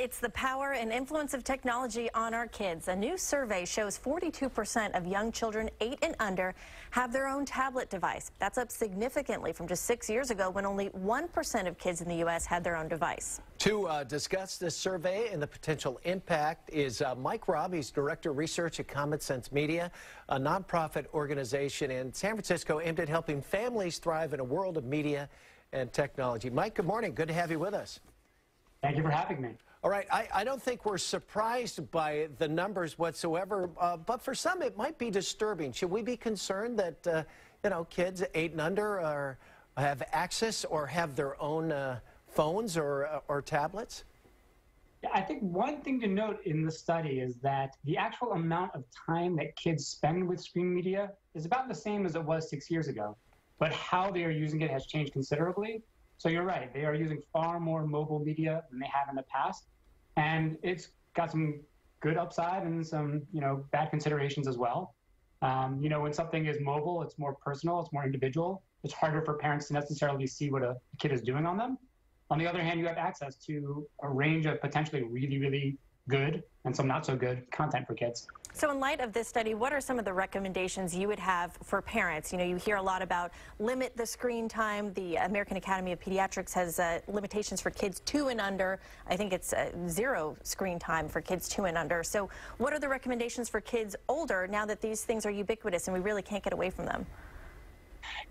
It's the power and influence of technology on our kids. A new survey shows 42% of young children 8 and under have their own tablet device. That's up significantly from just 6 years ago when only 1% of kids in the U.S. had their own device. To discuss this survey and the potential impact is Mike Robb. He's Director of Research at Common Sense Media, a nonprofit organization in San Francisco aimed at helping families thrive in a world of media and technology. Mike, good morning. Good to have you with us. Thank you for having me. All right, I don't think we're surprised by the numbers whatsoever, but for some it might be disturbing. Should we be concerned that, kids 8 and under have access or have their own phones or tablets? Yeah, I think one thing to note in the study is that the actual amount of time that kids spend with screen media is about the same as it was 6 years ago, but how they are using it has changed considerably. So you're right, they are using far more mobile media than they have in the past. And it's got some good upside and some, bad considerations as well. When something is mobile, it's more personal, it's more individual. It's harder for parents to necessarily see what a kid is doing on them. On the other hand, you have access to a range of potentially really, really good and some not so good content for kids. So in light of this study, what are some of the recommendations you would have for parents? You hear a lot about limit the screen time. The American Academy of Pediatrics has limitations for kids 2 and under. I think it's 0 screen time for kids 2 and under. So what are the recommendations for kids older now that these things are ubiquitous and we really can't get away from them?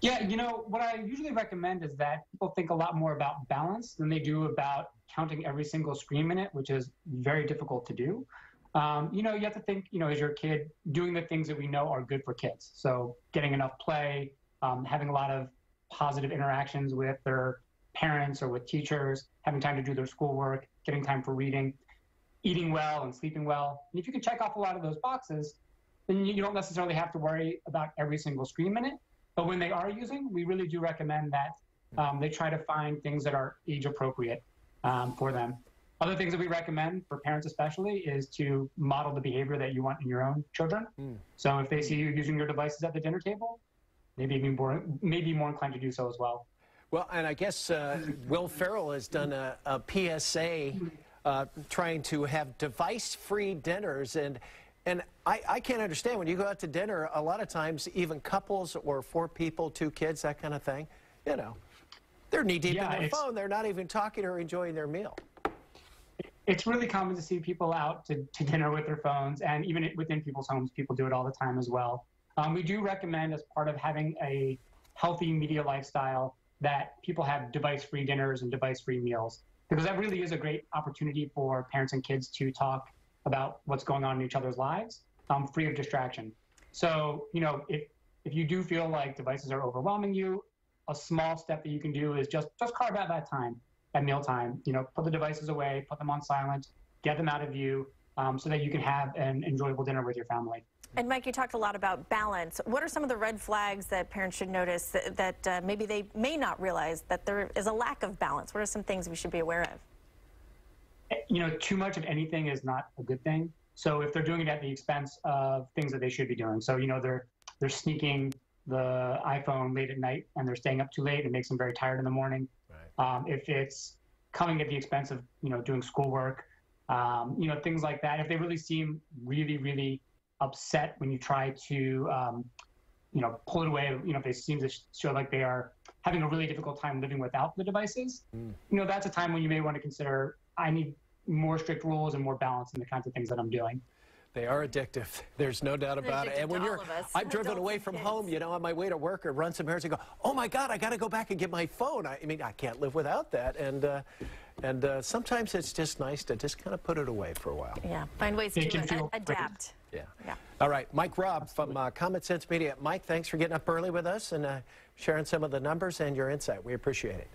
Yeah, what I usually recommend is that people think a lot more about balance than they do about counting every single screen minute, which is very difficult to do. You have to think, is your kid doing the things that we know are good for kids? So getting enough play, having a lot of positive interactions with their parents or with teachers, having time to do their schoolwork, getting time for reading, eating well and sleeping well. And if you can check off a lot of those boxes, then you don't necessarily have to worry about every single screen minute. But when they are using, we really do recommend that they try to find things that are age appropriate for them. Other things that we recommend for parents especially is to model the behavior that you want in your own children. So if they see you using your devices at the dinner table, maybe more inclined to do so as well. Well, and I guess Will Ferrell has done a PSA trying to have device-free dinners, and I can't understand, when you go out to dinner, a lot of times even couples or 4 people, 2 kids, that kind of thing, they're knee-deep in their phone. They're not even talking or enjoying their meal. It's really common to see people out to dinner with their phones, and even within people's homes, people do it all the time as well. We do recommend, as part of having a healthy media lifestyle, that people have device-free dinners and device-free meals, because that really is a great opportunity for parents and kids to talk about what's going on in each other's lives, free of distraction. So, if you do feel like devices are overwhelming you, a small step that you can do is just carve out that time at mealtime. Put the devices away, put them on silent, get them out of view, so that you can have an enjoyable dinner with your family. And Mike, you talked a lot about balance. What are some of the red flags that parents should notice that maybe they may not realize that there is a lack of balance? What are some things we should be aware of? Too much of anything is not a good thing. So if they're doing it at the expense of things that they should be doing, so they're sneaking the iPhone late at night and they're staying up too late, it makes them very tired in the morning. Right. If it's coming at the expense of doing schoolwork, things like that. If they really seem really, really upset when you try to pull it away, if they seem to show like they are having a really difficult time living without the devices, that's a time when you may want to consider, I need more strict rules and more balance in the kinds of things that I'm doing. They are addictive. There's no doubt about it. And when I've driven away from home, on my way to work or run some errands and go, oh my God, I got to go back and get my phone. I can't live without that. And sometimes it's just nice to just kind of put it away for a while. Yeah, find ways to adapt. Yeah. All right, Mike Robb from Common Sense Media. Mike, thanks for getting up early with us and sharing some of the numbers and your insight. We appreciate it.